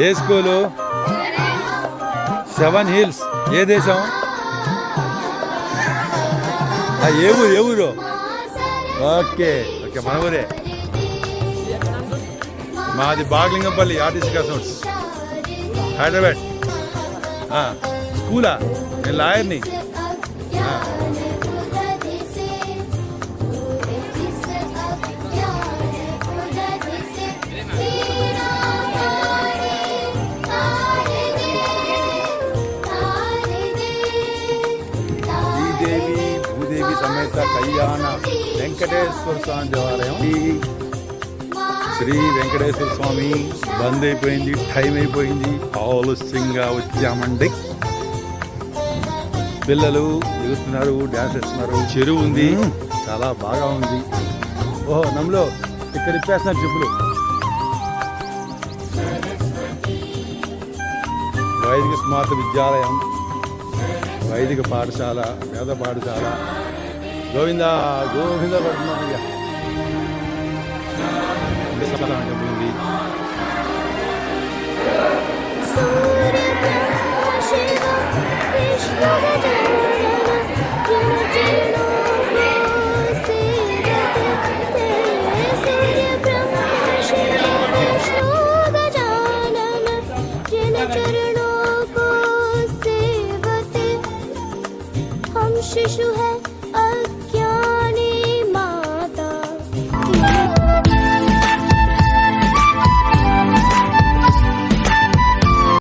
ఏ school? Seven hills. ఏ దేశం? ఏ ఊరు? ఏ ఊరు? ఓకే ఓకే, మన ఊరే. మాది బాగ్లింగంపల్లి ఆర్టీసీ కస్టమర్స్, హైదరాబాద్. స్కూలా? నేను లాయర్ని. శ్రీదేవి భూదేవి సమేత కళ్యాణ వెంకటేశ్వర స్వామి దేవాలయం. శ్రీ వెంకటేశ్వర స్వామి బంద్ అయిపోయింది, టైం అయిపోయింది, ఆలస్యంగా వచ్చామండి. పిల్లలు ఎగురుతున్నారు, డ్యాన్స్ చేస్తున్నారు. చెరువు ఉంది, చాలా బాగా ఉంది. ఓహో, నమ్ములో ఇక్కడ ఇప్పేస్తున్నారు చెప్పులు. వైదిక స్మార్త విద్యాలయం, వైదిక పాఠశాల, వేద పాఠశాల. గోవింద గోవింద పడుతున్నాం. ఉంది. शिशु है अज्ञान